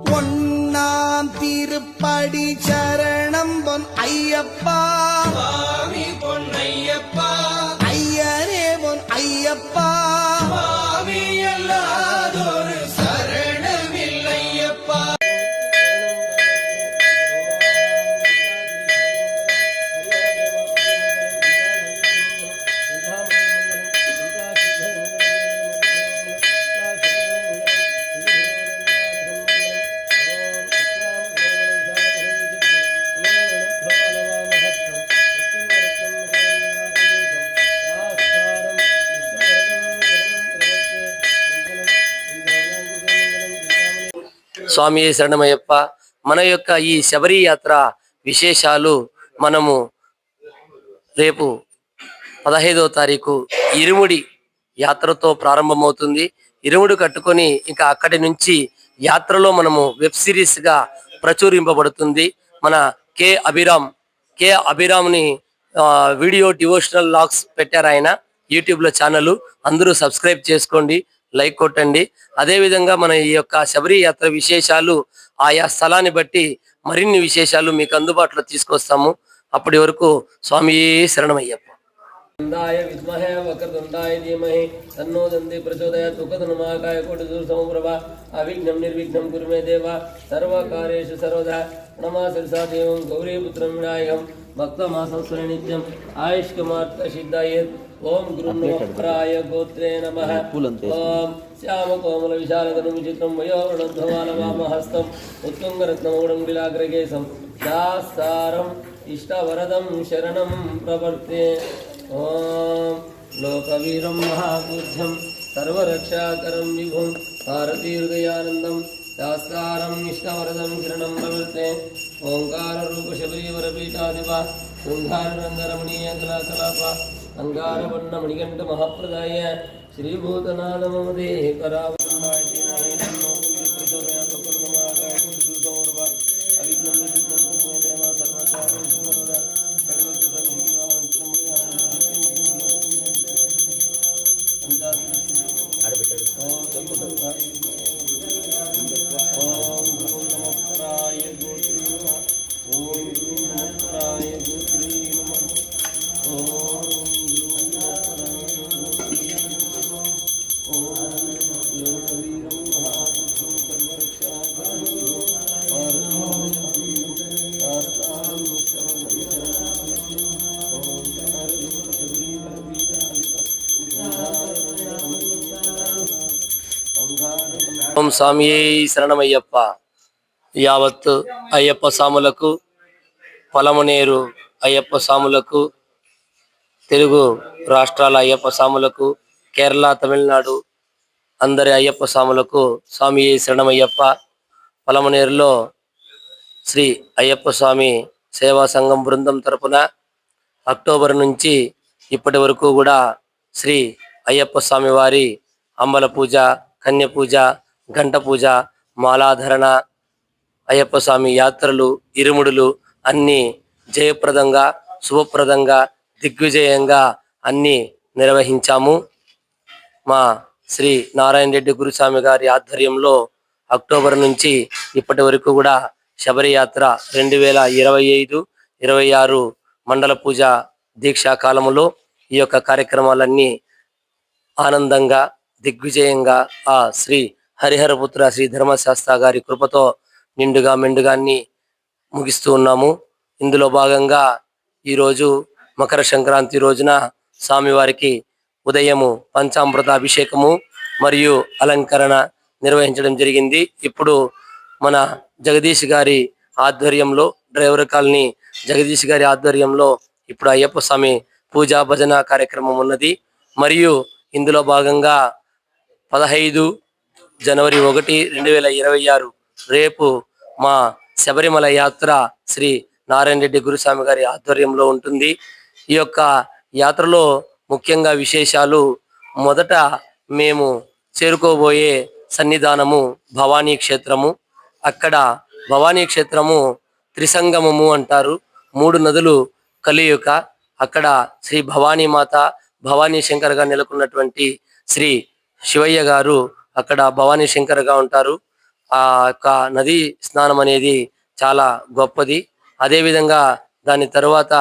பொன்னாம் திருப்படி சரணம் பொன் ஐயப்பா சுவாமி பொன்னையப்பா ஐயரே பொன் ஐயப்பா சுவாமி அல்லாதொரு சரணமில்லையப்பா. స్వామి శరణమయ్యప్ప. మన యొక్క ఈ శబరి యాత్ర విశేషాలు మనము రేపు 15వ తారీఖు ఇరుముడి యాత్రతో ప్రారంభమవుతుంది. ఇరుముడి కట్టుకొని ఇంకా అక్కడి నుంచి యాత్రలో మనము వెబ్ సిరీస్ గా ప్రచురింపబడుతుంది. మన కె అభిరామ్ని వీడియో డివోషనల్ లాగ్స్ పెట్టారు ఆయన యూట్యూబ్ లో ఛానల్. అందరూ సబ్స్క్రైబ్ చేసుకోండి, లైక్ కొట్టండి. అదే విధంగా మన ఈ యొక్క శబరి యాత్ర విశేషాలు ఆయా స్థలాన్ని బట్టి మరిన్ని విశేషాలు మీకు అందుబాటులో తీసుకొస్తాము. అప్పటి వరకు స్వామి శరణమయ్యప్ప. విద్మహే వక్రతుండాయ ధీమహి తన్నో దంతి ప్రచోదయాత్. ఉపతన్మహాకాయ కోటిసమప్రభ అవిఘ్నం నిర్విఘ్నం కురు మే దేవ సర్వకార్యేషు సర్వదా. నమః దేవం గౌరీపుత్రం వినాయకం భక్తమాసంస్వర నిత్యం ఆయుష్కమార్త సిద్ధాయేత్. ఓం గురుప్రాయ గోత్రే నమః. ఓం శ్యామ కోమల విశాలగను విచిత్రం వయోవృణధ్వమానవామహస్తం ఉత్తుంగరత్నమౌఢం బిలాగ్రకేశం శాస్తారం ఇష్టవరదం శరణం ప్రవర్తే. ఓం లోకవీరం మహాపూజ్యం సర్వరక్షాకరం విభుం భారతీహృదయానందం శాస్తారం ఇష్టవరదం శరణం ప్రవర్తే. ఓంకార రూప శబరీవరపీఠాధిప శృంగారరంగరమణీయ కళాకలాప అంగారవర్ణ మణికంఠ మహాప్రదాయ శ్రీభూతనాథ మమ దేహ కరావృతాయ ఓం స్వామి శరణమయ్యప్ప. యావత్ అయ్యప్ప స్వాములకు, పొలమనేరు అయ్యప్ప స్వాములకు, తెలుగు రాష్ట్రాల అయ్యప్ప స్వాములకు, కేరళ, తమిళనాడు అందరి అయ్యప్ప స్వాములకు స్వామి శరణమయ్యప్ప. పొలమనేరులో శ్రీ అయ్యప్ప స్వామి సేవా సంఘం బృందం తరపున అక్టోబర్ నుంచి ఇప్పటి వరకు కూడా శ్రీ అయ్యప్ప స్వామి వారి అంబల పూజ, కన్య పూజ, గంట పూజ, మాలాధరణ, అయ్యప్ప స్వామి యాత్రలు, ఇరుముడులు అన్ని జయప్రదంగా, శుభప్రదంగా, దిగ్విజయంగా అన్ని నిర్వహించాము. మా శ్రీ నారాయణ రెడ్డి గురుస్వామి గారి ఆధ్వర్యంలో అక్టోబర్ నుంచి ఇప్పటి వరకు కూడా శబరి యాత్ర 2025-26 మండల పూజ దీక్షా కాలములో ఈ యొక్క కార్యక్రమాలన్నీ ఆనందంగా, దిగ్విజయంగా ఆ శ్రీ హరిహరపుత్ర శ్రీ ధర్మశాస్త్ర గారి కృపతో నిండుగా మెండుగాన్ని ముగిస్తూ ఉన్నాము. ఇందులో భాగంగా ఈరోజు మకర సంక్రాంతి రోజున స్వామివారికి ఉదయము పంచామృత అభిషేకము మరియు అలంకరణ నిర్వహించడం జరిగింది. ఇప్పుడు మన జగదీష్ గారి ఆధ్వర్యంలో, డ్రైవర్ కాలనీ జగదీష్ గారి ఆధ్వర్యంలో ఇప్పుడు అయ్యప్ప స్వామి పూజా భజన కార్యక్రమం ఉన్నది. మరియు ఇందులో భాగంగా 15 జనవరి 1, 2026 రేపు మా శబరిమల యాత్ర శ్రీ నారాయణ రెడ్డి గురుస్వామి గారి ఆధ్వర్యంలో ఉంటుంది. ఈ యొక్క యాత్రలో ముఖ్యంగా విశేషాలు, మొదట మేము చేరుకోబోయే సన్నిధానము భవానీ క్షేత్రము. అక్కడ భవానీ క్షేత్రము త్రిసంగమము అంటారు, 3 నదులు కలియుక. అక్కడ శ్రీ భవానీ మాత, భవానీ శంకర్ గా నెలకొన్నటువంటి శ్రీ శివయ్య గారు అక్కడ భవానీ శంకర్ గా ఉంటారు. ఆ యొక్క నదీ స్నానం అనేది చాలా గొప్పది. అదేవిధంగా దాని తరువాత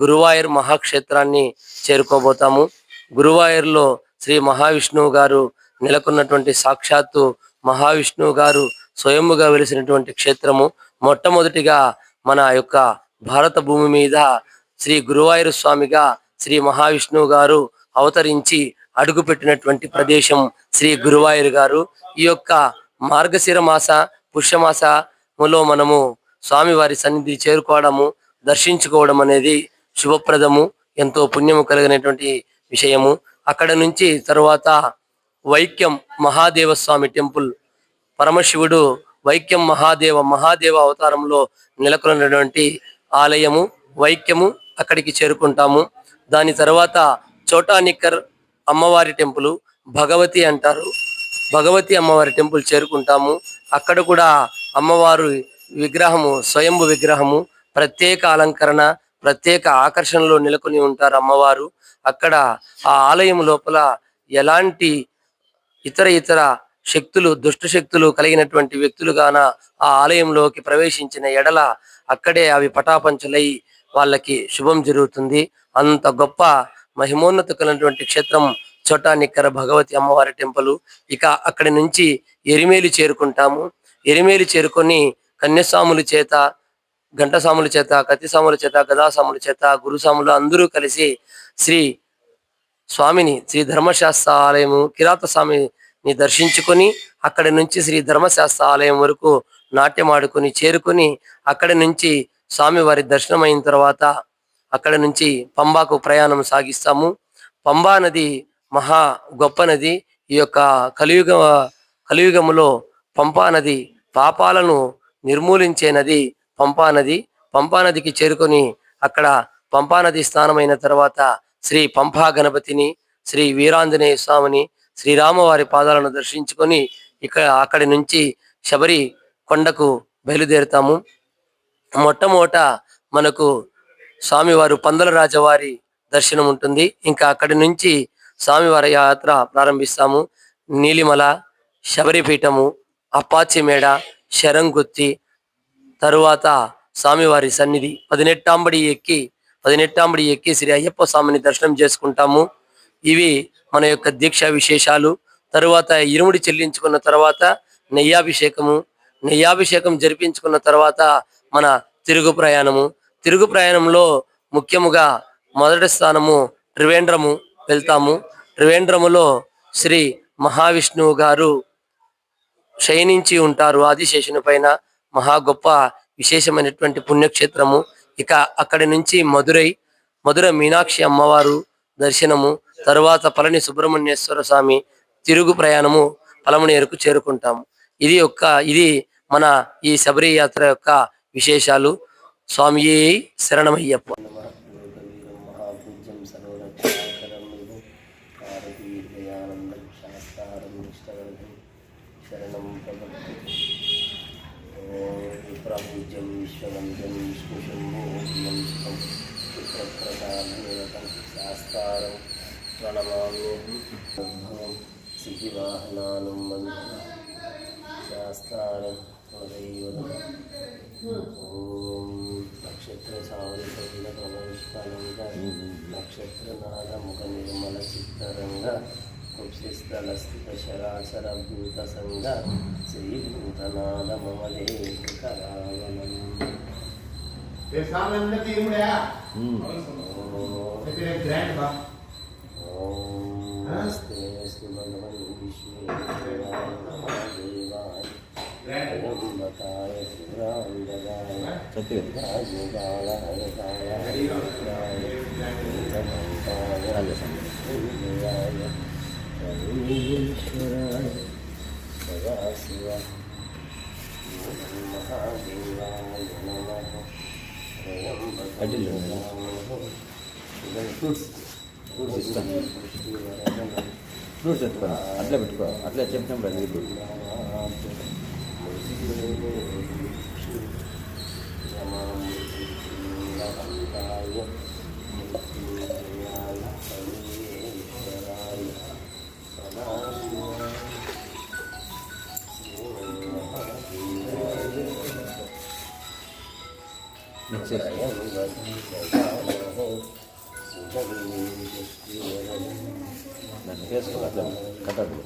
గురువాయూర్ మహాక్షేత్రాన్ని చేరుకోబోతాము. గురువాయూర్లో శ్రీ మహావిష్ణువు గారు నెలకొన్నటువంటి సాక్షాత్తు మహావిష్ణువు గారు స్వయంగా వెలిసినటువంటి క్షేత్రము. మొట్టమొదటిగా మన యొక్క భారత భూమి మీద శ్రీ గురువాయూర్ స్వామిగా శ్రీ మహావిష్ణువు గారు అవతరించి అడుగుపెట్టినటువంటి ప్రదేశం శ్రీ గురువాయూర్ గారు. ఈ యొక్క మార్గశిర మాస పుష్యమాసములో మనము స్వామివారి సన్నిధి చేరుకోవడము, దర్శించుకోవడం అనేది శుభప్రదము, ఎంతో పుణ్యము కలిగినటువంటి విషయము. అక్కడ నుంచి తరువాత వైక్యం మహాదేవ స్వామి టెంపుల్, పరమశివుడు వైక్యం మహాదేవ అవతారంలో నెలకొన్నటువంటి ఆలయము వైక్యము, అక్కడికి చేరుకుంటాము. దాని తర్వాత చోటానిక్కర్ అమ్మవారి టెంపుల్, భగవతి అంటారు, భగవతి అమ్మవారి టెంపుల్ చేరుకుంటాము. అక్కడ కూడా అమ్మవారు విగ్రహము స్వయంభు విగ్రహము, ప్రత్యేక అలంకరణ, ప్రత్యేక ఆకర్షణలో నెలకొని ఉంటారు అమ్మవారు. అక్కడ ఆ ఆలయం లోపల ఎలాంటి ఇతర శక్తులు, దుష్ట శక్తులు కలిగినటువంటి వ్యక్తులుగాన ఆ ఆలయంలోకి ప్రవేశించిన ఎడల అక్కడే అవి పటాపంచలై వాళ్ళకి శుభం జరుగుతుంది. అంత గొప్ప మహిమోన్నత కలిగినటువంటి క్షేత్రం చోటానిక్కర భగవతి అమ్మవారి టెంపుల్. ఇక అక్కడి నుంచి ఎరిమేలి చేరుకుంటాము. ఎరిమేలి చేరుకొని కన్యస్వాముల చేత, గంటసాముల చేత, కత్తిసాముల చేత, గదాసాముల చేత, గురుసాములు అందరూ కలిసి శ్రీ స్వామిని, శ్రీ ధర్మశాస్త్ర ఆలయము కిరాత స్వామిని దర్శించుకొని అక్కడి నుంచి శ్రీ ధర్మశాస్త్ర ఆలయం వరకు నాట్యం ఆడుకొని చేరుకొని అక్కడి నుంచి స్వామివారి దర్శనం అయిన తర్వాత అక్కడి నుంచి పంబాకు ప్రయాణం సాగిస్తాము. పంబా నది మహా గొప్ప నది. ఈ యొక్క కలియుగములో పంపా నది పాపాలను నిర్మూలించే నది పంపా నది. పంపా నదికి చేరుకొని అక్కడ పంపా నది స్నానమైన తర్వాత శ్రీ పంపా గణపతిని, శ్రీ వీరాంజనేయ స్వామిని, శ్రీరామవారి పాదాలను దర్శించుకొని అక్కడి నుంచి శబరి కొండకు బయలుదేరుతాము. మొట్టమొదట మనకు స్వామివారు పందల రాజవారి దర్శనం ఉంటుంది. ఇంకా అక్కడి నుంచి స్వామివారి యాత్ర ప్రారంభిస్తాము. నీలిమల, శబరిపీఠము, అప్పాచిమేడ, శరంగుత్తి, తరువాత స్వామివారి సన్నిధి, పదినెట్టాంబడి ఎక్కి శ్రీ అయ్యప్ప స్వామిని దర్శనం చేసుకుంటాము. ఇవి మన యొక్క దీక్షా విశేషాలు. తరువాత ఇరుముడి చెల్లించుకున్న తర్వాత నెయ్యాభిషేకం జరిపించుకున్న తర్వాత మన తిరుగు ప్రయాణంలో ముఖ్యముగా మొదటి స్థానము త్రివేంద్రము వెళ్తాము. త్రివేంద్రములో శ్రీ మహావిష్ణువు గారు శయనించి ఉంటారు ఆదిశేషుని పైన. మహా గొప్ప విశేషమైనటువంటి పుణ్యక్షేత్రము. ఇక అక్కడి నుంచి మధుర మీనాక్షి అమ్మవారు దర్శనము, తరువాత పళని సుబ్రహ్మణ్యేశ్వర స్వామి తిరుగు ప్రయాణము పలమనేరుకు చేరుకుంటాము. ఇది మన ఈ శబరి యాత్ర యొక్క విశేషాలు. స్వామియే శరణమయ్యప్ప. ప్రపూజ్యం విశ్వవంద్యం విష్ణుశంభోం చిత్రప్రసాదం శాస్త్రం ప్రణమామ్యహం సిహివాహనానం శాస్త్రం ఓం నక్షత్ర సావరిపంగా నక్షత్రనాద ముఖ నిర్మల చిత్తరంగ స్థలస్థిత శరాచర భూత సంగ శ్రీభూతనాద మమదే కరావలం. నమస్తే భగవన్ విష్ణుదేవాయ త్రయంబకాయ శుభ్రాంగదాయ ఈశ్వరాయ సదాశివ మహాదేవాయ నమః. ఫ్రూట్స్ ఎత్తుకో, అట్లా పెట్టుకో, అట్లా చెప్పినప్పుడు అది మిక్స్ చేసి దాన్ని వేసుకోవాలి అట్లా కట్టదు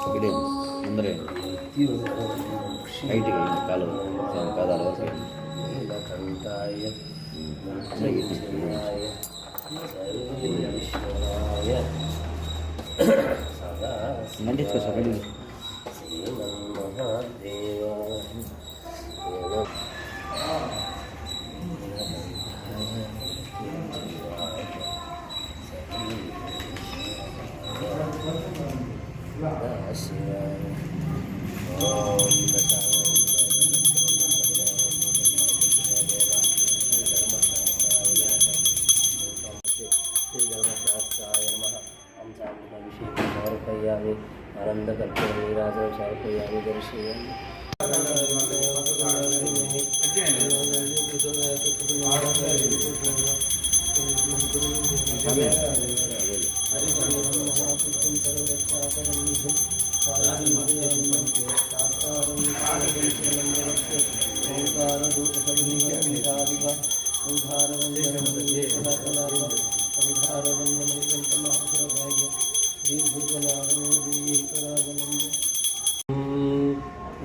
ఒకటి ముందరే హైట్గా కాలు పాదాల వరకు మండించుకో సార్ రెడీ సమర్పయామి ఆనందకల్పం నీరాజనం సమర్పయామి దర్శయామి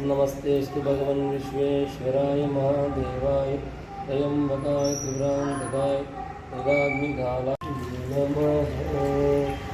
नमस्तेस्तु भगवन् विश्वेश्वराय महादेवाय त्र्यम्बकाय त्रिपुरान्तकाय त्रिराग्निकालाय नमः।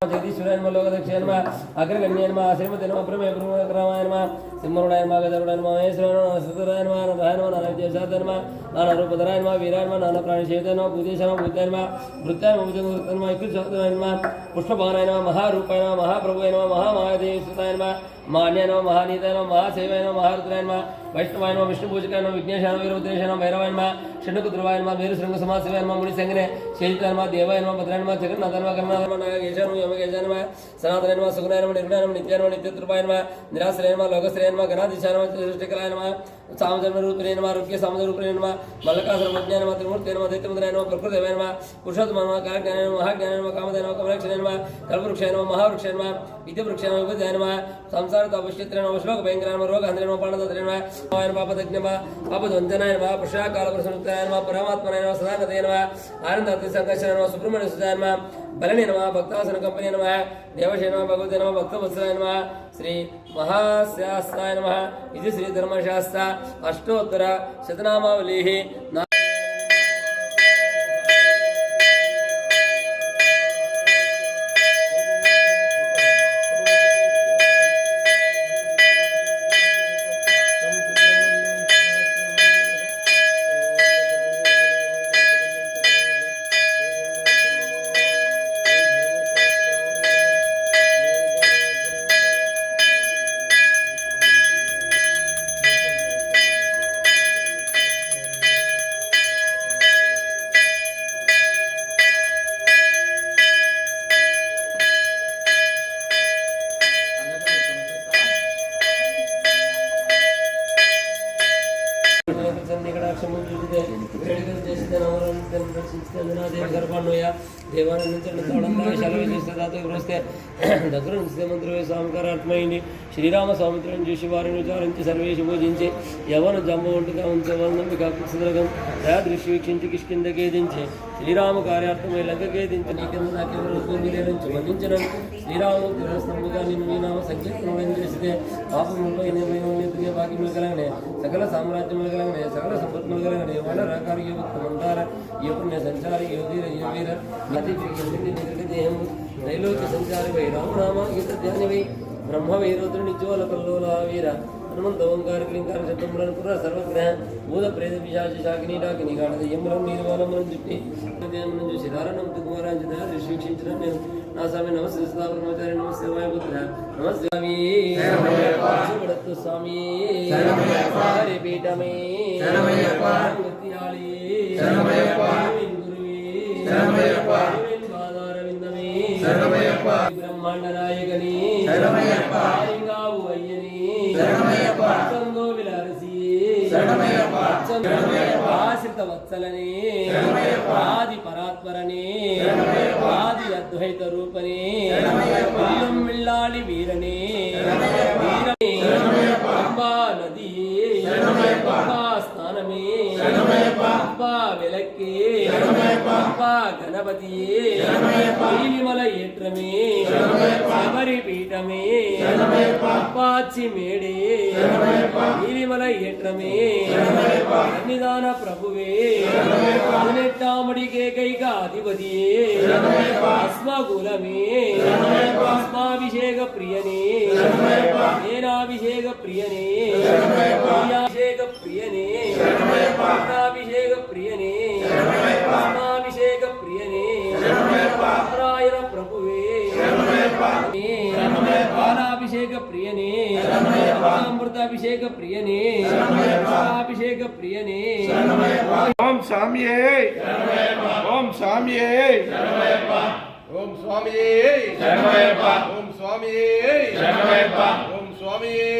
जगदीश्वराय नमः लोकदक्षाय नमः अग्रगण्याय नमः श्रीमते नमः प्रमेयप्रमेयक्रमाय नमः सिंहरुणाय नमः गजरुणाय नमः महेश्वराय नमः सतराय नमः नारायणाय नमः नारायणदेवसाय नमः नानारूपधराय नमः वीराय नमः नानाप्राणिशेताय नमः भूतेशाय नमः भूताय नमः वृत्ताय नमः भुजंगवृत्ताय नमः इक्कुशाय नमः पुष्पभानाय नमः महारूपाय नमः महाप्रभुवे नमः महामायादेवसुताय नमः मान्याय नमः महानीताय नमः महासेवाय नमः महारुद्राय नमः वैष्णवाय नमः विष्णुपूजकाय नमः विघ्नेशाय नमः वीरभद्रेशाय नमः भैरवाय नमः षण्मुखध्रुवाय नमः मेरुशृङ्गसमासेवाय नमः मुनिसंगने शेषिताय नमः देवाय नमः भद्राय नमः जगन्नाथाय नमः गणनाथाय नमः नागेशाय नमः यमकेशाय नमः सनातनाय नमः सुगुणाय नमः निर्गुणाय नमः नित्याय नमः नित्यरूपाय नमः निराश्रयाय नमः लोकश्रेयाय नमः गणाधीशाय नमः सृष्टिकराय नमः सामजन्मरूपिणे नमः आरोग्य सामजरूपिणे नमः मल्लकासुरमज्ञाय नमः त्रिमूर्तये नमः त्रिमुद्राय नमः प्रकृतिवे नमः पुरुषोत्तमाय नमः कालज्ञानाय नमः महाज्ञानाय नमः कामदाय नमः कमलाक्षाय नमः कल्पवृक्षाय नमः महावृक्षाय नमः विद्यावृक्षाय नमः विद्याय नमः संसारतापश्चित्राय नमः श्लोकभयङ्कराय नमः रोगहन्त्रे नमः पाणदत्रे नमः पापदज्ञ नमः पापध्वंजनाय नमः पुरुषाकालप्रसन्नताय नमः परमात्मनाय नमः सदानन्दे नमः आनन्दातिसङ्कर्षणाय नमः सुब्रह्मण्यसुताय नमः बलने नमः भक्तासनकम्पने नमः देवशे नमः भगवते नमः भक्तवत्सलाय नमः श्री महाशास्त्राय नमः इति श्री धर्मशास्त्र अष्टोत्तर शतनामावलिः దేవానందించే శ్రీరామ సముద్రం చూసి వారిని విచారించి సర్వేషు పూజించి యవన జంబ ఒంటుగా ఉంచే వర్ణం వికాసుద్రగం దృష్టి వీక్షించి కిష్కిందకేదించి శ్రీరామ కార్యార్థమై లంకకేదించి నీకెందు నాకెవరు పొందిలేనుంచి మన్నించను శ్రీరాముడు స్థిరస్తంభుగా నిన్ను మీ నామ సంకీర్తనం చేసితే పాపములపై ఎన్నికే వాక్యములు కలగనే సకల సామ్రాజ్యములు కలగనే సకల సంపత్తులు కలగనే వాళ్ళ రాకారు యువత్తమందార ఏ పుణ్య సంచారి యోధీర యోవీర నది దేహం త్రైలోక్య సంచారి వై రామనామ గీత ధ్యానివై బ్రహ్మ వైరోధుని జ్వాల కల్లోల వీర హనుమంత ఓంకార క్లింకార శబ్దములను పుర సర్వగ్రహ భూత ప్రేత పిశాచ శాకిని డాకిని గాఢ యములం నిర్వాణములను చుట్టి దేహములను చూసి దారణం కుమారాంజిత శిక్షించిన నేను నా స్వామి నమస్తే సదా బ్రహ్మచారి నమస్తే వాయుపుత్ర నమస్తే స్వామి శుభడత్తు స్వామి హరి పీఠమే గుర్తియాళి గురువే పాదారవిందమే బ్రహ్మాండ నాయకని లింగావు అయ్యని సంగో విలారసి ఆశ్రిత వత్సలని ఆది పరాత్పరని ఆది అద్వైత రూపని మిళ్ళాళి వీరని వీరని అంబా నది అంబా స్నానమే అంబా వెలక్కి అంబా గణపతి నీలిమల ఏట్రమే శబరి పీఠమే అప్పాచి మేడే నీలిమల ఏట్రమే సన్నిధాన ప్రభువే పదినెట్టామడికే కైకాధిపతియే అస్మగులమే అస్మాభిషేక ప్రియనే నేనాభిషేక ప్రియనే ప్రియాభిషేక ప్రియనే అభిషేక ప్రియనే అస్మాభిషేక ప్రియనే నారాయణ ప్రభువే బాలాభిషేక ప్రియనే అమృతాభిషేక ప్రియనే అభిషేక ప్రియనే ఓం స్వామియే ఓం స్వామియే ఓం స్వామియే శరణమయ్యప్ప ఓం స్వామియే శరణమయ్యప్ప ఓం స్వామియే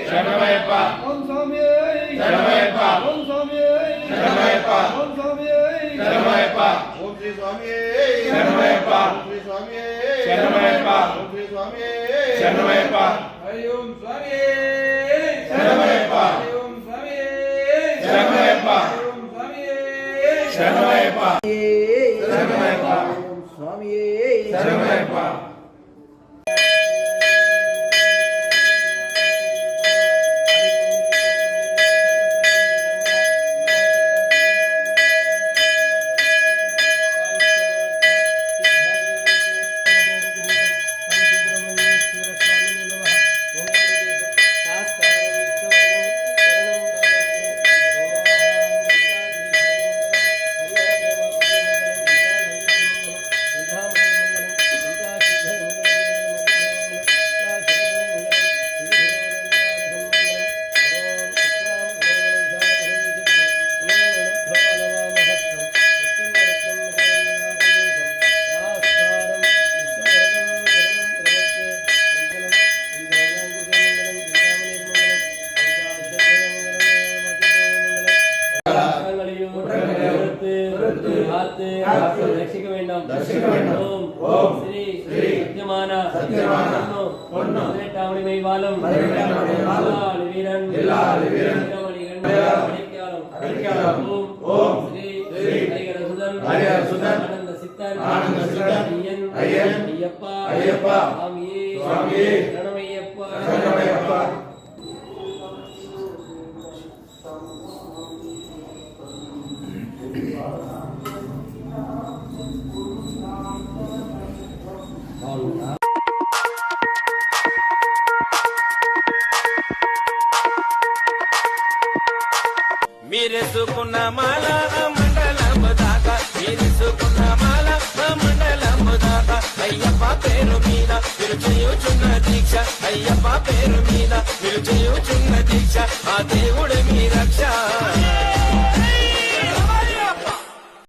శరణమయ్యప్ప ఓం స్వామియే శరణమయ్యప్ప ఓం స్వామియే శరణమయ్యప్ప ఓం స్వామియే శరణమయ్యప్ప ఓం శ్రీ స్వామియే శరణమయ్యప్ప ఓం శ్రీ స్వామియే శరణమయ్యప్ప ఓం శ్రీ స్వామియే శరణమయ్యప్ప హరి ఓం స్వామియే శరణమయ్యప్ప హరి ఓం స్వామియే శరణమయ్యప్ప ఓం స్వామియే శరణమయ్యప్ప శరణమయ్యప్ప ఓం స్వామియే శరణమయ్యప్ప दर्शिक ओम श्री सत्यमान टावड़ी में बालम वीरन ओम श्री हरिहरसुदन आनंद सिद्धन अय्यप्पा स्वामी शरणमय्यप्पा मेरे सुकुनामाल मंडलम दाका मेरे सुकुनामाल मंडलम दाका अय्यप्पा पेरु मीद మీరు చేయుచున్న దీక్ష అయ్యప్ప పేరు మీద మీరు చేయుచున్న దీక్ష ఆ దేవుడే మీ రక్ష